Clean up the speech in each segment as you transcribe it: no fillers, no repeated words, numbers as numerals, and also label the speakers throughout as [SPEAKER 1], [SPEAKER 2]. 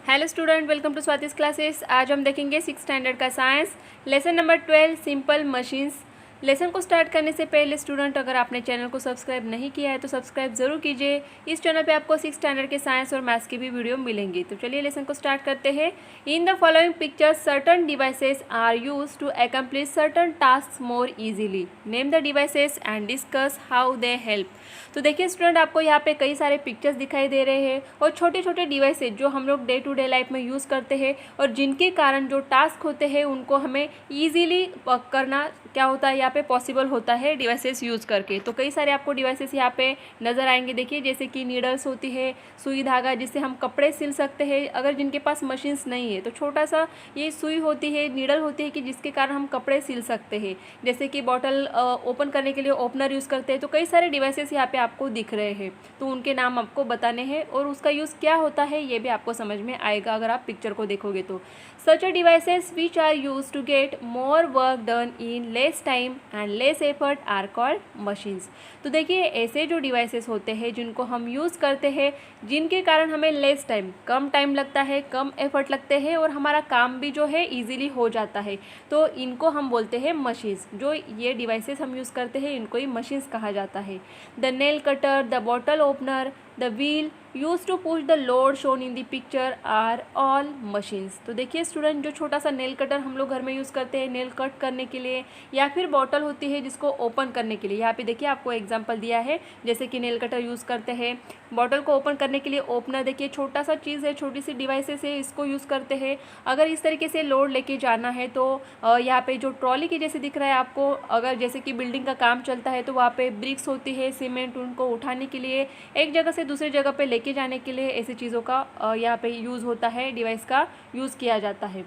[SPEAKER 1] Hello student, welcome to Swati's classes. आज हम देखेंगे 6th स्टैंडर्ड का science lesson number 12 simple machines. Lesson को स्टार्ट करने से पहले स्टूडेंट, अगर आपने चैनल को सब्सक्राइब नहीं किया है तो सब्सक्राइब जरूर कीजिए। इस चैनल पे आपको 6th स्टैंडर्ड के साइंस और मैथ्स की भी वीडियो मिलेंगी। तो चलिए लेसन को स्टार्ट करते हैं। In the following pictures certain devices are use to accomplish certain task more easily. Name the devices and discuss how they help. तो देखिए स्टूडेंट, आपको यहाँ पे कई सारे पिक्चर्स दिखाई दे रहे हैं और छोटे छोटे डिवाइसेस जो हम लोग डे टू डे लाइफ में यूज़ करते हैं और जिनके कारण जो टास्क होते हैं उनको हमें ईजिली करना क्या होता है यहाँ पे पॉसिबल होता है डिवाइसेस यूज़ करके। तो कई सारे आपको डिवाइसेस यहाँ पे नज़र आएंगे। देखिए जैसे कि नीडल्स होती है, सुई धागा जिससे हम कपड़े सिल सकते हैं। अगर जिनके पास मशीन्स नहीं है तो छोटा सा ये सुई होती है, नीडल होती है कि जिसके कारण हम कपड़े सिल सकते हैं। जैसे कि बॉटल ओपन करने के लिए ओपनर यूज़ करते हैं। तो कई सारे डिवाइसेस यहाँ पे आपको दिख रहे हैं, तो उनके नाम आपको बताने हैं और उसका यूज़ क्या होता है ये भी आपको समझ में आएगा अगर आप पिक्चर को देखोगे तो। Such a devices which are use to get more work done in less time and less effort are called machines. तो देखिए ऐसे जो डिवाइसेस होते हैं जिनको हम यूज़ करते हैं, जिनके कारण हमें लेस टाइम, कम टाइम लगता है, कम एफर्ट लगते हैं और हमारा काम भी जो है ईजिली हो जाता है, तो इनको हम बोलते हैं मशीन्स। जो ये डिवाइसेस हम यूज़ करते हैं इनको ही मशीन्स कहा जाता है। The nail cutter, the bottle opener, the wheel used to push the load shown in the picture are all machines। तो देखिए स्टूडेंट, जो छोटा सा नेल कटर हम लोग घर में यूज़ करते हैं नेल कट करने के लिए, या फिर बॉटल होती है जिसको ओपन करने के लिए। यहाँ पे देखिए आपको एग्जांपल दिया है, जैसे कि नेल कटर यूज़ करते हैं, बॉटल को ओपन करने के लिए ओपनर देखिए छोटा सा चीज़ है, छोटी सी डिवाइसेस है, इसको यूज़ करते हैं। अगर इस तरीके से लोड लेके जाना है तो यहाँ पे जो ट्रॉली की जैसे दिख रहा है आपको, अगर जैसे कि बिल्डिंग का काम चलता है तो वहाँ पे ब्रिक्स होती है, सीमेंट, उनको उठाने के लिए एक जगह से दूसरी जगह पे लेके जाने के लिए ऐसी चीज़ों का यहाँ पे यूज़ होता है, डिवाइस का यूज़ किया जाता है।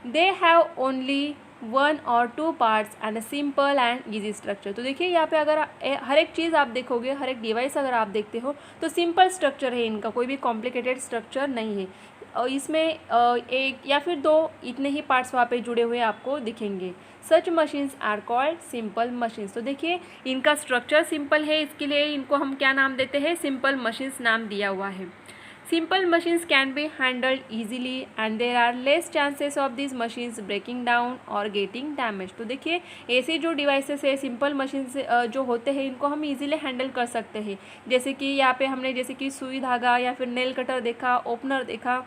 [SPEAKER 1] They have only 1 or 2 parts and a simple and easy structure. तो देखिए यहाँ पे अगर हर एक चीज़ आप देखोगे, हर एक डिवाइस अगर आप देखते हो तो सिंपल स्ट्रक्चर है इनका, कोई भी कॉम्प्लिकेटेड स्ट्रक्चर नहीं है। और इसमें एक या फिर दो इतने ही पार्ट्स वहाँ पे जुड़े हुए आपको दिखेंगे। Such machines are called simple machines. तो देखिए इनका स्ट्रक्चर सिंपल है, इसके लिए इनको हम क्या नाम देते हैं, सिंपल मशीन्स नाम दिया हुआ है। Simple machines can be handled easily and there are less chances of these machines breaking down or getting damaged। तो देखिए ऐसे जो डिवाइसेस है, सिंपल मशीन्स जो होते हैं इनको हम इजीली हैंडल कर सकते हैं। जैसे कि यहाँ पे हमने जैसे कि सुई धागा या फिर नेल कटर देखा, ओपनर देखा,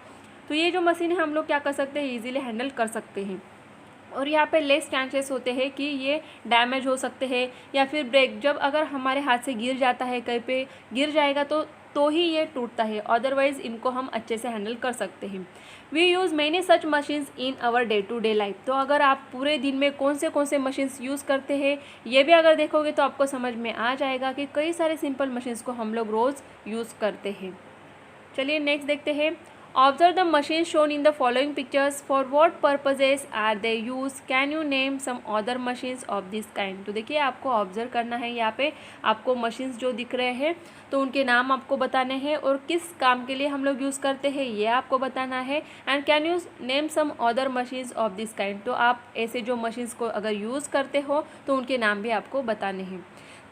[SPEAKER 1] तो ये जो मशीन है हम लोग क्या कर सकते हैं, इजीली हैंडल कर सकते हैं। और यहाँ पे लेस चांसेस होते हैं कि ये डैमेज हो सकते हैं या फिर ब्रेक, जब अगर हमारे हाथ से गिर जाता है, कहीं पे गिर जाएगा तो ही ये टूटता है, अदरवाइज़ इनको हम अच्छे से हैंडल कर सकते हैं। We use many such machines in our day to day life. तो अगर आप पूरे दिन में कौन से मशीन्स यूज़ करते हैं ये भी अगर देखोगे तो आपको समझ में आ जाएगा कि कई सारे सिंपल मशीन्स को हम लोग रोज़ यूज़ करते हैं। चलिए नेक्स्ट देखते हैं। Observe the machines shown in the following pictures. For what purposes are they used? Can you name some other machines of this kind? तो देखिए आपको ऑब्जर्व करना है, यहाँ पे आपको मशीन्स जो दिख रहे हैं तो उनके नाम आपको बताने हैं और किस काम के लिए हम लोग यूज़ करते हैं ये आपको बताना है। And can you name some other machines of this kind. तो आप ऐसे जो मशीन्स को अगर यूज़ करते हो तो उनके नाम भी आपको बताने हैं।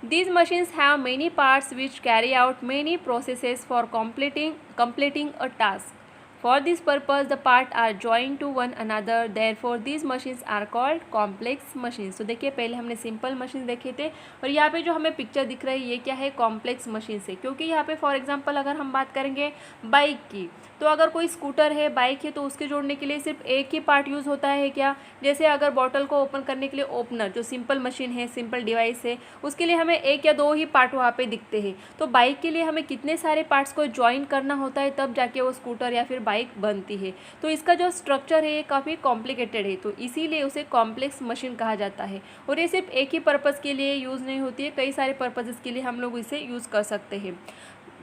[SPEAKER 1] These machines have many parts which carry out many processes for completing a task. For this purpose, the parts are joined to one another. Therefore, these machines are called complex machines। तो देखिए पहले हमने simple machine देखे थे और यहाँ पे जो हमें पिक्चर दिख रही है ये क्या है, कॉम्प्लेक्स मशीन है। क्योंकि यहाँ पे फॉर एग्जांपल अगर हम बात करेंगे बाइक की, तो अगर कोई स्कूटर है, बाइक है, तो उसके जोड़ने के लिए सिर्फ एक ही पार्ट यूज़ होता है क्या। जैसे अगर बॉटल को ओपन करने के लिए ओपनर, जो सिंपल मशीन है, सिंपल डिवाइस है, उसके लिए हमें एक या दो ही पार्ट वहाँ पे दिखते हैं। तो बाइक के लिए हमें कितने सारे पार्ट्स को ज्वाइन करना होता है तब जाके वो स्कूटर या फिर बाइक बनती है। तो इसका जो स्ट्रक्चर है ये काफ़ी कॉम्प्लिकेटेड है, तो इसीलिए उसे कॉम्प्लेक्स मशीन कहा जाता है। और ये सिर्फ एक ही पर्पज़ के लिए यूज़ नहीं होती है, कई सारे पर्पज़ के लिए हम लोग इसे यूज़ कर सकते हैं।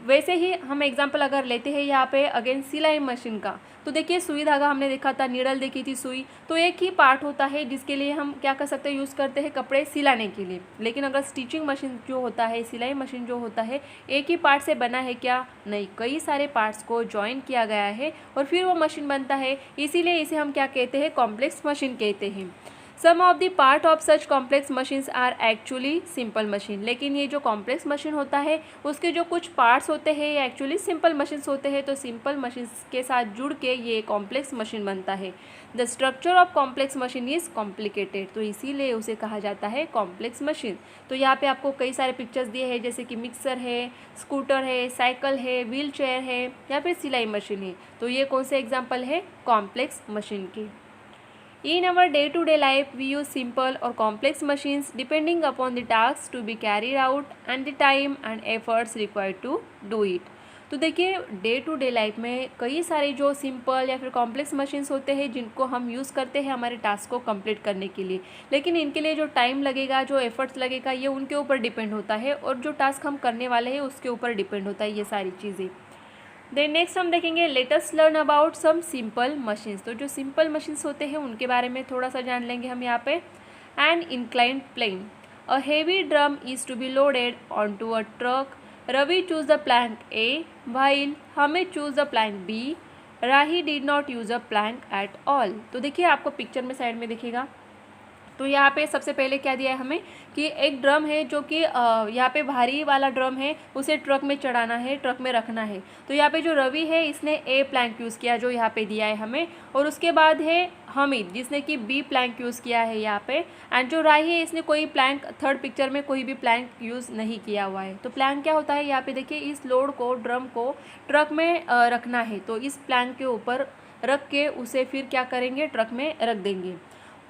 [SPEAKER 1] वैसे ही हम एग्जांपल अगर लेते हैं यहाँ पे अगेन सिलाई मशीन का, तो देखिए सुई धागा हमने देखा था, नीडल देखी थी, सुई, तो एक ही पार्ट होता है जिसके लिए हम क्या कर सकते हैं, यूज़ करते हैं कपड़े सिलाने के लिए। लेकिन अगर स्टिचिंग मशीन जो होता है, सिलाई मशीन जो होता है, एक ही पार्ट से बना है क्या, नहीं, कई सारे पार्ट्स को ज्वाइन किया गया है और फिर वो मशीन बनता है, इसीलिए इसे हम क्या कहते हैं, कॉम्प्लेक्स मशीन कहते हैं। Some of the part of such complex machines are actually simple machine. लेकिन ये जो कॉम्प्लेक्स मशीन होता है उसके जो कुछ पार्ट्स होते हैं ये एक्चुअली सिंपल मशीन्स होते हैं। तो सिंपल मशीन्स के साथ जुड़ के ये कॉम्प्लेक्स मशीन बनता है। The structure of complex machine is complicated, तो इसीलिए उसे कहा जाता है कॉम्प्लेक्स मशीन। तो यहाँ पे आपको कई सारे पिक्चर्स दिए हैं, जैसे कि मिक्सर है, स्कूटर है, साइकिल है, व्हील चेयर है या फिर सिलाई मशीन है। तो ये कौन से एग्जाम्पल है कॉम्प्लेक्स मशीन के। In our day-to-day life, we use simple or complex machines depending upon the tasks to be carried out and the time and efforts required to do it. तो देखिए day to day life में कई सारे जो simple या फिर complex machines होते हैं जिनको हम यूज़ करते हैं हमारे टास्क को कंप्लीट करने के लिए, लेकिन इनके लिए जो टाइम लगेगा, जो एफर्ट्स लगेगा, ये उनके ऊपर डिपेंड होता है और जो टास्क हम करने वाले हैं उसके ऊपर डिपेंड होता है ये सारी चीज़ें। देन नेक्स्ट हम देखेंगे let us learn about some simple machines. तो जो सिंपल मशीन्स होते हैं उनके बारे में थोड़ा सा जान लेंगे हम यहाँ पे। An inclined plane, a heavy drum is to be loaded on to a truck. Ravi choose the plank A while हमें choose the plank B. Rahi did not use a plank at all. तो देखिए आपको पिक्चर में side में दिखेगा। तो यहाँ पे सबसे पहले क्या दिया है हमें कि एक ड्रम है जो कि यहाँ पे भारी वाला ड्रम है, उसे ट्रक में चढ़ाना है, ट्रक में रखना है। तो यहाँ पे जो रवि है इसने ए प्लैंक यूज़ किया जो यहाँ पे दिया है हमें, और उसके बाद है हमीद जिसने कि बी प्लैंक यूज़ किया है यहाँ पे। एंड जो राही है इसने कोई प्लैंक, थर्ड पिक्चर में कोई भी प्लैंक यूज़ नहीं किया हुआ है। तो प्लैंक क्या होता है यहाँ पे देखिए, इस लोड को, ड्रम को ट्रक में रखना है। तो इस प्लैंक के ऊपर रख के उसे फिर क्या करेंगे, ट्रक में रख देंगे।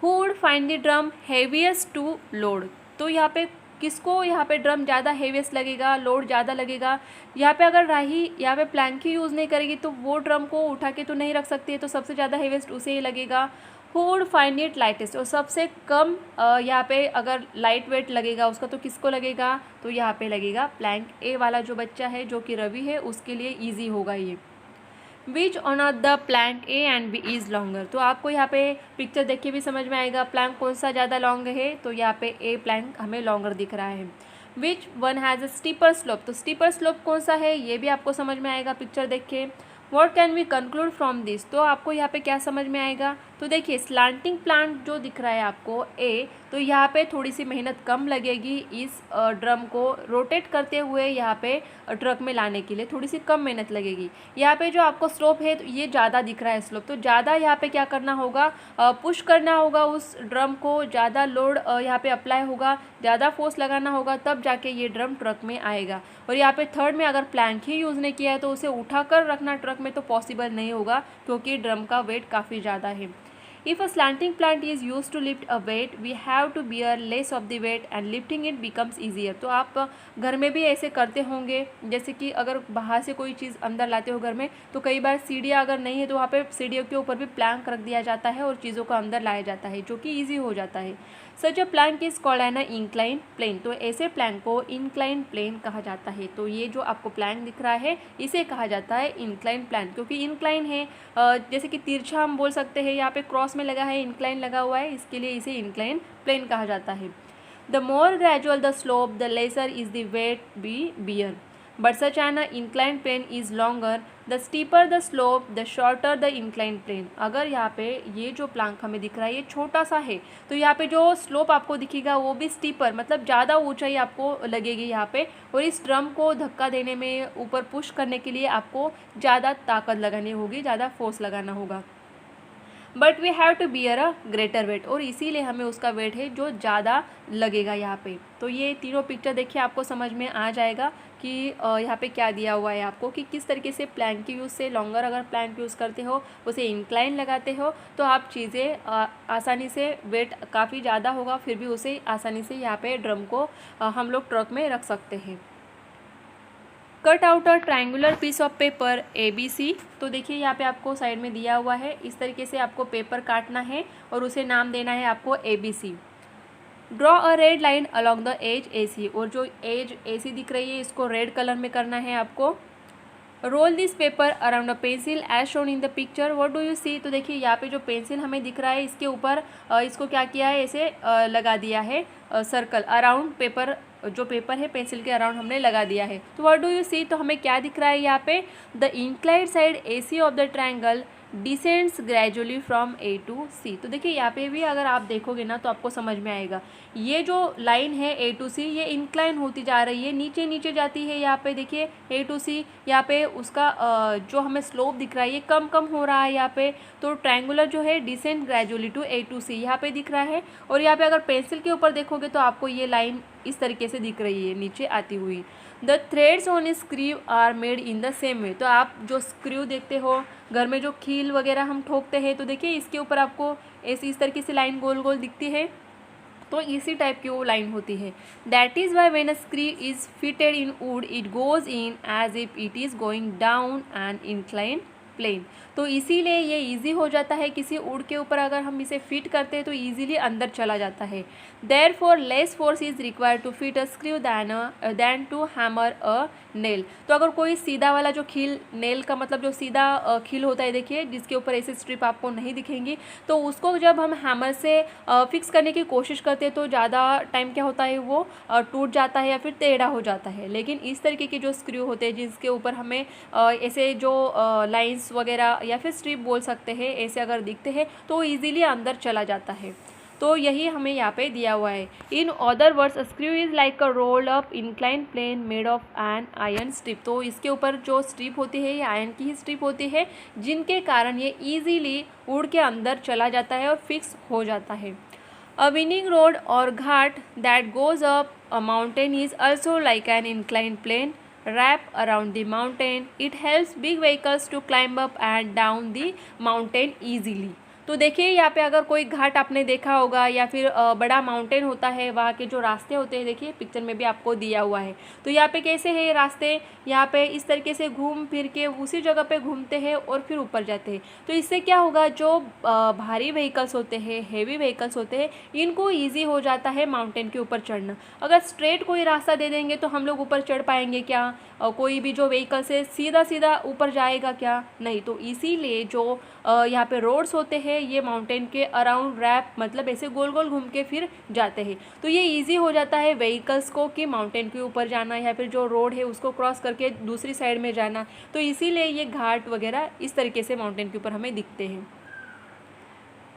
[SPEAKER 1] Who would find the drum heaviest to load? तो यहाँ पे किसको यहाँ पे ड्रम ज़्यादा हेवीएस्ट लगेगा, लोड ज़्यादा लगेगा। यहाँ पे अगर राही यहाँ पे प्लैंक ही यूज़ नहीं करेगी तो वो ड्रम को उठा के तो नहीं रख सकती है, तो सबसे ज़्यादा हेवीएस्ट उसे ही लगेगा। Who would find it lightest? और सबसे कम यहाँ पे अगर लाइट वेट लगेगा उसका तो किसको लगेगा, तो यहाँ पे लगेगा प्लैंक ए वाला जो बच्चा है जो कि रवि है उसके लिए ईजी होगा ये। Which one of the plank A and B is longer. तो आपको यहाँ पे पिक्चर देख के भी समझ में आएगा प्लैंक कौन सा ज़्यादा लॉन्ग है। तो यहाँ पे ए प्लैंक हमें लॉन्गर दिख रहा है। Which one has a steeper slope, तो स्टीपर स्लोप कौन सा है ये भी आपको समझ में आएगा पिक्चर देख के। What can we conclude from this, तो आपको यहाँ पे क्या समझ में आएगा। तो देखिए स्लांटिंग प्लांट जो दिख रहा है आपको ए, तो यहाँ पे थोड़ी सी मेहनत कम लगेगी इस ड्रम को रोटेट करते हुए यहाँ पे ट्रक में लाने के लिए थोड़ी सी कम मेहनत लगेगी। यहाँ पे जो आपको स्लोप है तो ये ज़्यादा दिख रहा है स्लोप, तो ज़्यादा यहाँ पे क्या करना होगा, पुश करना होगा उस ड्रम को, ज़्यादा लोड यहाँ पे अप्लाई होगा, ज़्यादा फोर्स लगाना होगा, तब जाके ये ड्रम ट्रक में आएगा। और यहाँ पे थर्ड में अगर प्लैंक ही यूज़ नहीं किया है तो उसे उठा कर रखना ट्रक में तो पॉसिबल नहीं होगा क्योंकि ड्रम का वेट काफ़ी ज़्यादा है। If a slanting plant is used to lift a weight, we have to bear less of the weight and lifting it becomes easier। तो आप घर में भी ऐसे करते होंगे, जैसे कि अगर बाहर से कोई चीज़ अंदर लाते हो घर में तो कई बार सीढ़ियाँ अगर नहीं है तो वहाँ पे सीढ़ियों के ऊपर भी प्लैंक रख दिया जाता है और चीज़ों को अंदर लाया जाता है जो कि ईजी हो जाता है। Such a plank is called an incline plane, तो ऐसे प्लैंक को इंक्लाइन प्लेन कहा जाता है। तो ये जो आपको प्लैंक दिख रहा है इसे कहा जाता है इंक्लाइन प्लैंक, क्योंकि इंक्लाइन है, जैसे कि तिरछा हम बोल सकते हैं, यहाँ पे क्रॉस में लगा है, इंक्लाइन लगा हुआ है, इसके लिए इसे इंक्लाइन प्लेन कहा जाता है। The more gradual the slope the lesser is the weight be bear, but such an incline plane is longer, the steeper the slope the shorter the incline plane. अगर यहाँ पे ये जो प्लैंक हमें दिख रहा है ये छोटा सा है तो यहाँ पे जो स्लोप आपको दिखेगा वो भी स्टीपर, मतलब ज़्यादा ऊंचाई आपको लगेगी यहाँ पे, और इस ड्रम को धक्का देने में, ऊपर पुश करने के लिए आपको ज़्यादा ताकत लगानी होगी, ज़्यादा फोर्स लगाना होगा। But we have to bear a greater weight, और इसीलिए हमें उसका वेट है जो ज़्यादा लगेगा यहाँ पे। तो ये तीनों पिक्चर देखिए आपको समझ में आ जाएगा कि यहाँ पे क्या दिया हुआ है आपको कि किस तरीके से प्लैंक के यूज़ से, लॉन्गर अगर प्लैंक यूज़ करते हो उसे इंक्लाइन लगाते हो तो आप चीज़ें आसानी से, वेट काफ़ी ज़्यादा होगा फिर भी उसे आसानी से यहाँ पे ड्रम को हम लोग ट्रक में रख सकते हैं। Cut out a triangular piece of paper ABC, तो देखिए यहाँ पे आपको साइड में दिया हुआ है, इस तरीके से आपको पेपर काटना है और उसे नाम देना है आपको ABC। Draw a red line along the edge AC, और जो एज AC दिख रही है इसको रेड कलर में करना है आपको। Roll this paper around a pencil as shown in the picture, what do you see, तो देखिए यहाँ पे जो पेंसिल हमें दिख रहा है इसके ऊपर इसको क्या किया है, ऐसे लगा दिया है सर्कल अराउंड पेपर, जो पेपर है पेंसिल के अराउंड हमने लगा दिया है। तो व्हाट डू यू सी, तो हमें क्या दिख रहा है यहाँ पे, the inclined side AC of the triangle descends gradually from A to C. तो देखिए यहाँ पे भी अगर आप देखोगे ना तो आपको समझ में आएगा, ये जो लाइन है ए टू सी ये इंक्लाइन होती जा रही है, नीचे नीचे जाती है। यहाँ पे देखिए ए टू सी, यहाँ पे उसका जो हमें स्लोप दिख रहा है ये कम कम हो रहा है यहाँ पे। तो ट्रायंगुलर जो है descend gradually to A to C यहाँ पे दिख रहा है। और यहाँ पे अगर पेंसिल के ऊपर देखोगे तो आपको ये लाइन इस तरीके से दिख रही है नीचे आती हुई। The threads on screw are made in the same way. तो आप जो स्क्रू देखते हो घर में, जो कील वगैरह हम ठोकते हैं, तो देखिए इसके ऊपर आपको ऐसी इस तरीके से लाइन गोल गोल दिखती है, तो इसी टाइप की वो लाइन होती है। That is why when a screw is fitted in wood it goes in as if it is going down an incline plane. तो इसीलिए ये इजी हो जाता है, किसी वुड के ऊपर अगर हम इसे फिट करते हैं तो इजीली अंदर चला जाता है। Therefore less force is required to fit a screw than to hammer a nail. तो अगर कोई सीधा वाला जो खील, नेल का मतलब जो सीधा खील होता है, देखिए जिसके ऊपर ऐसे स्ट्रिप आपको नहीं दिखेंगी, तो उसको जब हम हैमर से फिक्स करने की कोशिश करते हैं तो ज़्यादा टाइम क्या होता है वो टूट जाता है या फिर टेढ़ा हो जाता है। लेकिन इस तरीके के जो स्क्रू होते हैं जिसके ऊपर हमें ऐसे जो लाइंस वगैरह या फिर स्ट्रिप बोल सकते हैं, ऐसे अगर दिखते हैं तो ईजिली अंदर चला जाता है। तो यही हमें यहाँ पे दिया हुआ है। In other words screw is like a rolled up incline plane made of an iron strip. तो इसके ऊपर जो स्ट्रिप होती है ये आयरन की ही स्ट्रिप होती है, जिनके कारण ये ईजीली उड़ के अंदर चला जाता है और फिक्स हो जाता है। अ विनिंग रोड और ghat that goes up a mountain is also like an incline plane wrap around the mountain. It helps big vehicles to climb up and down the mountain easily. तो देखिए यहाँ पे अगर कोई घाट आपने देखा होगा या फिर बड़ा माउंटेन होता है, वहाँ के जो रास्ते होते हैं देखिए पिक्चर में भी आपको दिया हुआ है। तो यहाँ पे कैसे है रास्ते, यहाँ पे इस तरीके से घूम फिर के उसी जगह पे घूमते हैं और फिर ऊपर जाते हैं। तो इससे क्या होगा, जो भारी व्हीकल्स होते हैं, हेवी व्हीकल्स होते हैं, इनको ईजी हो जाता है माउंटेन के ऊपर चढ़ना। अगर स्ट्रेट कोई रास्ता दे देंगे तो हम लोग ऊपर चढ़ पाएंगे क्या? कोई भी जो व्हीकल्स है सीधा सीधा ऊपर जाएगा क्या? नहीं। तो इसीलिए जो यहाँ पे रोड्स होते हैं ये माउंटेन के अराउंड रैप, मतलब ऐसे गोल गोल घूम के फिर जाते हैं। तो ये इजी हो जाता है व्हीकल्स को कि माउंटेन के ऊपर जाना या फिर जो रोड है उसको क्रॉस करके दूसरी साइड में जाना। तो इसीलिए ये घाट वगैरह इस तरीके से माउंटेन के ऊपर हमें दिखते हैं।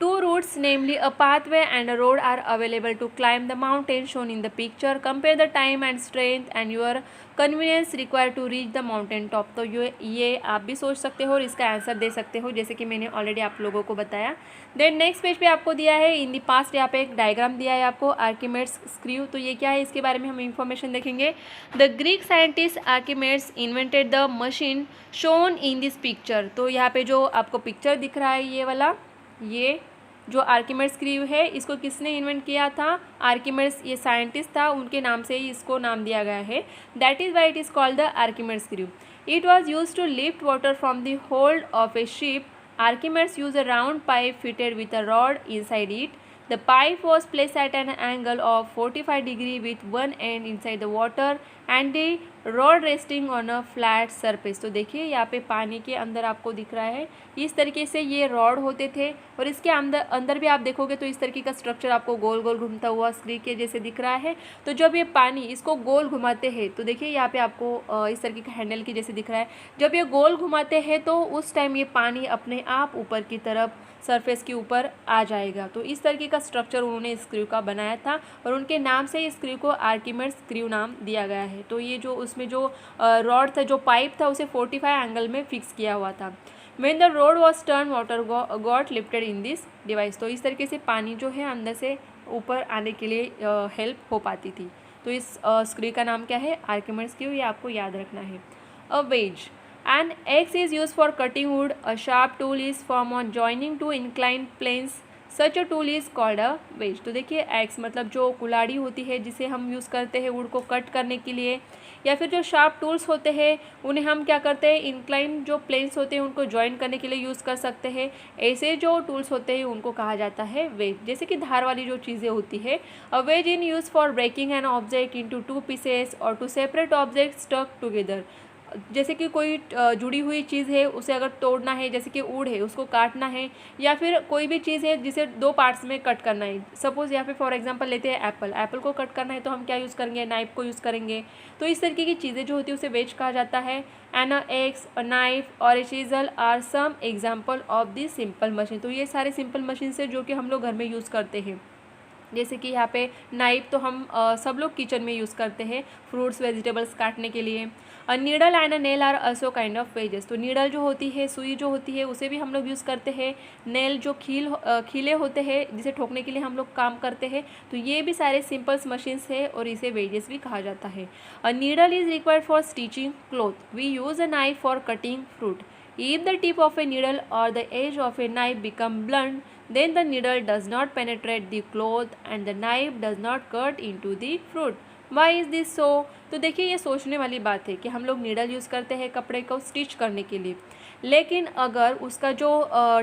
[SPEAKER 1] Two routes, namely a pathway and a road, are available to climb the mountain shown in the picture. Compare the time and strength and your convenience required to reach the mountain top. तो ये आप भी सोच सकते हो और इसका answer दे सकते हो, जैसे कि मैंने ऑलरेडी आप लोगों को बताया। देन नेक्स्ट पेज पे आपको दिया है इन द पास्ट, यहाँ पे एक डायग्राम दिया है आपको, आर्किमेड्स स्क्रू। तो ये क्या है, इसके बारे में हम इंफॉर्मेशन देखेंगे। The Greek scientist Archimedes invented the machine shown in this picture. तो यहाँ पे जो आपको पिक्चर दिख रहा है ये वाला, ये जो आर्किमेड्स स्क्रू है इसको किसने इन्वेंट किया था? आर्किमेड्स, ये साइंटिस्ट था, उनके नाम से ही इसको नाम दिया गया है। That is why it is called the Archimedes screw. It was use to lift water from the hold of a ship. Archimedes use a round pipe fitted with a rod inside it. The pipe was placed at an angle of 45 degrees with one end inside the water and the rod resting on a flat surface. तो देखिए यहाँ पे पानी के अंदर आपको दिख रहा है इस तरीके से ये रॉड होते थे, और इसके अंदर भी आप देखोगे तो इस तरीके का स्ट्रक्चर आपको गोल गोल घूमता हुआ स्क्रू के जैसे दिख रहा है। तो जब ये पानी इसको गोल घुमाते हैं तो देखिए यहाँ पे आपको इस तरीके का हैंडल की जैसे दिख रहा है। जब ये गोल घुमाते हैं तो उस टाइम ये पानी अपने आप ऊपर की तरफ सरफेस के ऊपर आ जाएगा। तो इस तरीके का स्ट्रक्चर उन्होंने स्क्रू का बनाया था और उनके नाम से इस स्क्रू को आर्किमेड्स स्क्रू नाम दिया गया है। तो ये जो उसमें जो रॉड था, जो पाइप था, उसे 45 एंगल में फिक्स किया हुआ था। When the road was turn water got lifted in this device. तो इस तरीके से पानी जो है अंदर से ऊपर आने के लिए हेल्प हो पाती थी। तो इस स्क्रू का नाम क्या है? आर्किमेड्स स्क्रू, ये आपको याद रखना है। A veg, an axe is used for cutting wood. A sharp tool is formed on joining two inclined planes. Such a tool is called a wedge. तो देखिए एक्स मतलब जो कुल्हाड़ी होती है जिसे हम यूज़ करते हैं वुड को कट करने के लिए, या फिर जो शार्प टूल्स होते हैं उन्हें हम क्या करते हैं, इंक्लाइन जो प्लेन्स होते हैं उनको जॉइन करने के लिए यूज़ कर सकते हैं। ऐसे जो टूल्स होते हैं उनको कहा जाता है वेज, जैसे कि धार वाली जो चीज़ें होती है। A wedge in use for breaking an object into two pieces और to separate object stuck together. जैसे कि कोई जुड़ी हुई चीज़ है उसे अगर तोड़ना है, जैसे कि ऊड है उसको काटना है, या फिर कोई भी चीज़ है जिसे 2 पार्ट्स में कट करना है। सपोज़ यहाँ पे फॉर एग्जांपल लेते हैं एप्पल, एप्पल को कट करना है तो हम क्या यूज़ करेंगे, नाइफ को यूज़ करेंगे। तो इस तरीके की चीज़ें जो होती है उसे वेज कहा जाता है। And a axe, a knife और a chisel are some example of this simple machine. तो ये सारे सिंपल मशीन है जो कि हम लोग घर में यूज़ करते हैं। जैसे कि यहाँ पे नाइफ तो हम सब लोग किचन में यूज़ करते हैं फ्रूट्स वेजिटेबल्स काटने के लिए। Needle and a nail are also kind of wedges. तो नीडल जो होती है, सुई जो होती है, उसे भी हम लोग यूज़ करते हैं। नेल जो खीले होते हैं जिसे ठोकने के लिए हम लोग काम करते हैं। तो ये भी सारे सिंपल्स मशीन्स है और इसे वेजेस भी कहा जाता है। A needle is required for stitching cloth. We use a knife for cutting fruit. If the tip of a needle or the edge of a knife become blunt, then the needle does not penetrate the cloth and the knife does not cut into the fruit. Why is this so? तो देखिए ये सोचने वाली बात है कि हम लोग नीडल यूज़ करते हैं कपड़े को स्टिच करने के लिए, लेकिन अगर उसका जो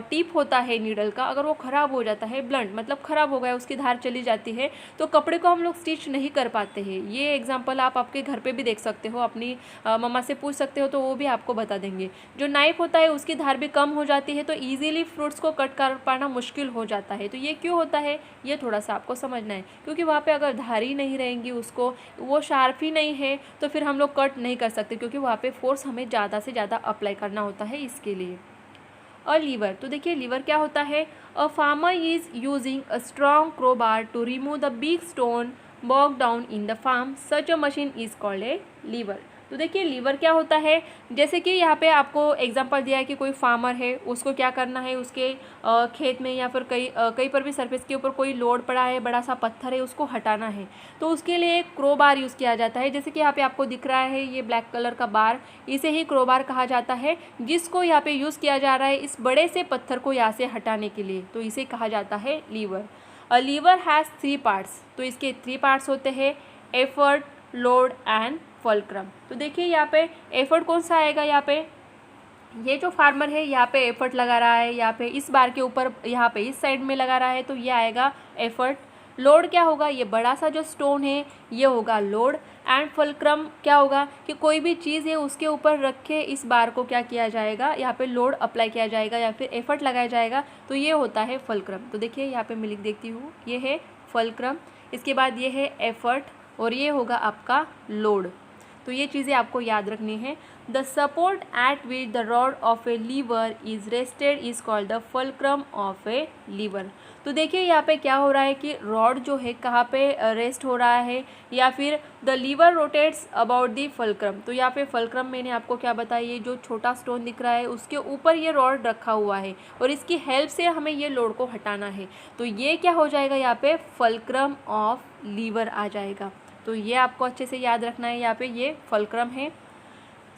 [SPEAKER 1] टिप होता है नीडल का, अगर वो ख़राब हो जाता है, ब्लंट मतलब ख़राब हो गया, उसकी धार चली जाती है, तो कपड़े को हम लोग स्टिच नहीं कर पाते हैं। ये एग्जांपल आप आपके घर पे भी देख सकते हो, अपनी मम्मा से पूछ सकते हो तो वो भी आपको बता देंगे। जो नाइफ होता है उसकी धार भी कम हो जाती है तो ईजिली फ्रूट्स को कट कर पाना मुश्किल हो जाता है। तो ये क्यों होता है, ये थोड़ा सा आपको समझना है, क्योंकि वहाँ पे अगर धार ही नहीं रहेंगी, उसको वो शार्प ही नहीं है, तो फिर हम लोग कट नहीं कर सकते, क्योंकि वहाँ पे फोर्स हमें ज़्यादा से ज़्यादा अप्लाई करना होता है इसके लिए। और लीवर, तो देखिए लीवर क्या होता है। A farmer is using a strong crowbar to remove the big stone bog down in the farm, such a machine is called a lever. तो देखिए लीवर क्या होता है, जैसे कि यहाँ पे आपको एग्जांपल दिया है कि कोई फार्मर है, उसको क्या करना है, उसके खेत में या फिर कहीं पर भी सरफेस के ऊपर कोई लोड पड़ा है, बड़ा सा पत्थर है, उसको हटाना है। तो उसके लिए एक क्रोबार यूज़ किया जाता है। जैसे कि यहाँ पे आपको दिख रहा है ये ब्लैक कलर का बार, इसे ही क्रोबार कहा जाता है, जिसको यहाँ पे यूज़ किया जा रहा है इस बड़े से पत्थर को यहाँ से हटाने के लिए। तो इसे कहा जाता है lever. A lever has 3 parts. तो इसके 3 पार्ट्स होते हैं, एफर्ट, लोड एंड फुलक्रम। तो देखिए यहाँ पे एफर्ट कौन सा आएगा, यहाँ पे ये जो फार्मर है यहाँ पे एफर्ट लगा रहा है, यहाँ पे इस बार के ऊपर यहाँ पे इस साइड में लगा रहा है, तो ये आएगा एफर्ट। लोड क्या होगा, ये बड़ा सा जो स्टोन है ये होगा लोड। एंड फुलक्रम क्या होगा कि कोई भी चीज़ है उसके ऊपर रख के इस बार को क्या किया जाएगा, यहाँ पे लोड अप्लाई किया जाएगा या फिर एफर्ट लगाया जाएगा, तो ये होता है फुलक्रम। तो देखिए यहाँ पे मैं लिख देती हूँ, ये है फुलक्रम, इसके बाद ये है एफर्ट और ये होगा आपका लोड। तो ये चीज़ें आपको याद रखनी है। The support at which the rod of a lever is rested is called the fulcrum of a lever. तो देखिए यहाँ पे क्या हो रहा है कि रॉड जो है कहाँ पे रेस्ट हो रहा है, या फिर the lever rotates about the fulcrum. तो यहाँ पे फुलक्रम मैंने आपको क्या बताया, ये जो छोटा स्टोन दिख रहा है उसके ऊपर ये रॉड रखा हुआ है और इसकी हेल्प से हमें ये लोड को हटाना है। तो ये क्या हो जाएगा, यहाँ पे फुलक्रम ऑफ लीवर आ जाएगा। तो ये आपको अच्छे से याद रखना है, यहाँ पे ये फुलक्रम है।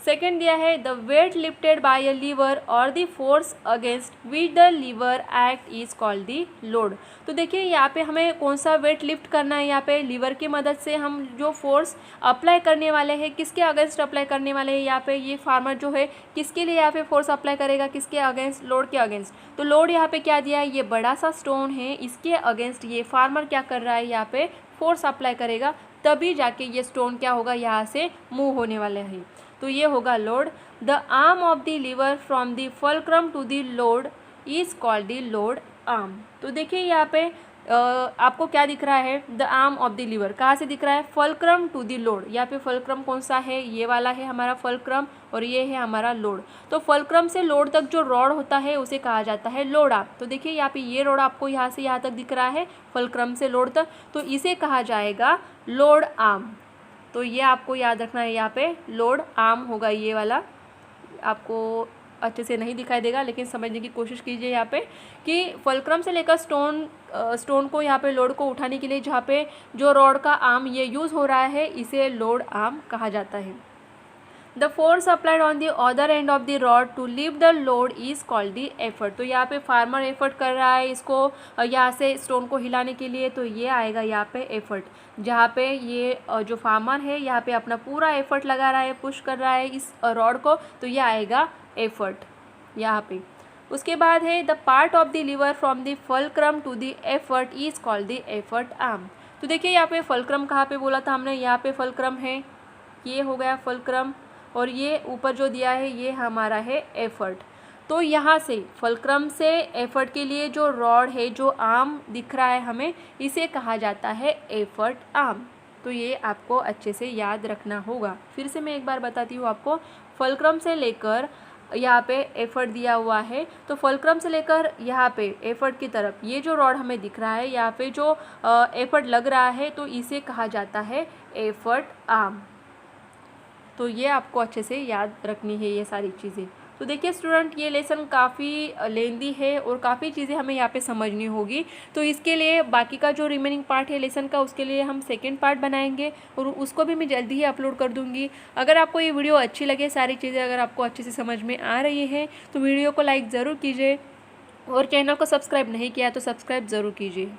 [SPEAKER 1] सेकेंड दिया है the weight lifted by a lever और the force against which the lever act is called the load. तो देखिए यहाँ पे हमें कौन सा वेट लिफ्ट करना है, यहाँ पे लीवर की मदद से हम जो फोर्स अप्लाई करने वाले हैं, किसके अगेंस्ट अप्लाई करने वाले हैं, यहाँ पे ये फार्मर जो है किसके लिए यहाँ पे फोर्स अप्लाई करेगा, किसके अगेंस्ट, लोड के अगेंस्ट। तो लोड यहाँ पे क्या दिया है, ये बड़ा सा स्टोन है, इसके अगेंस्ट ये फार्मर क्या कर रहा है, यहाँ पे फोर्स अप्लाई करेगा, तभी जाके ये स्टोन क्या होगा, यहाँ से मूव होने वाले हैं। तो ये होगा load. The arm of the lever from the fulcrum to the load is called the load arm. तो देखिए यहाँ पे आपको क्या दिख रहा है, the arm of the lever कहाँ से दिख रहा है, फुलक्रम टू द लोड। यहाँ पे फुलक्रम कौन सा है, ये वाला है हमारा फुलक्रम और ये है हमारा लोड। तो फुलक्रम से लोड तक जो रॉड होता है उसे कहा जाता है लोड आर्म। तो देखिए यहाँ पे ये रॉड आपको यहाँ से यहाँ तक दिख रहा है, फुलक्रम से लोड तक, तो इसे कहा जाएगा लोड आर्म। तो ये आपको याद रखना है, यहाँ पे लोड आर्म होगा ये वाला। आपको अच्छे से नहीं दिखाई देगा लेकिन समझने की कोशिश कीजिए यहाँ पे कि फुलक्रम से लेकर स्टोन को यहाँ पे लोड को उठाने के लिए जहाँ पे जो रॉड का आर्म ये यूज़ हो रहा है, इसे लोड आर्म कहा जाता है। The force applied on the other end of the rod to lift the load is called the effort. तो यहाँ पे फार्मर एफर्ट कर रहा है इसको यहाँ से स्टोन को हिलाने के लिए, तो ये आएगा यहाँ पे एफर्ट, जहाँ पे ये जो फार्मर है यहाँ पे अपना पूरा एफर्ट लगा रहा है, पुश कर रहा है इस रॉड को, तो ये आएगा एफर्ट यहाँ पे। उसके बाद है the part of the lever from the fulcrum to the effort is called the effort arm. तो देखिए यहाँ पे फुलक्रम कहाँ पे बोला था हमने, यहाँ पे फुलक्रम है, ये हो गया फुलक्रम। और ये ऊपर जो दिया है ये हमारा है एफर्ट। तो यहाँ से फुलक्रम से एफर्ट के लिए जो रॉड है, जो आर्म दिख रहा है हमें, इसे कहा जाता है एफर्ट आर्म। तो ये आपको अच्छे से याद रखना होगा। फिर से मैं एक बार बताती हूँ आपको, फुलक्रम से लेकर यहाँ पे एफर्ट दिया हुआ है, तो फुलक्रम से लेकर यहाँ पे एफर्ट की तरफ ये जो रॉड हमें दिख रहा है, यहाँ पे जो एफर्ट लग रहा है, तो इसे कहा जाता है एफर्ट आर्म। तो ये आपको अच्छे से याद रखनी है ये सारी चीज़ें। तो देखिए स्टूडेंट, ये लेसन काफ़ी लेंदी है और काफ़ी चीज़ें हमें यहाँ पे समझनी होगी। तो इसके लिए बाकी का जो रिमेनिंग पार्ट है लेसन का, उसके लिए हम सेकंड पार्ट बनाएंगे और उसको भी मैं जल्दी ही अपलोड कर दूँगी। अगर आपको ये वीडियो अच्छी लगे, सारी चीज़ें अगर आपको अच्छे से समझ में आ रही है, तो वीडियो को लाइक ज़रूर कीजिए और चैनल को सब्सक्राइब नहीं किया तो सब्सक्राइब ज़रूर कीजिए।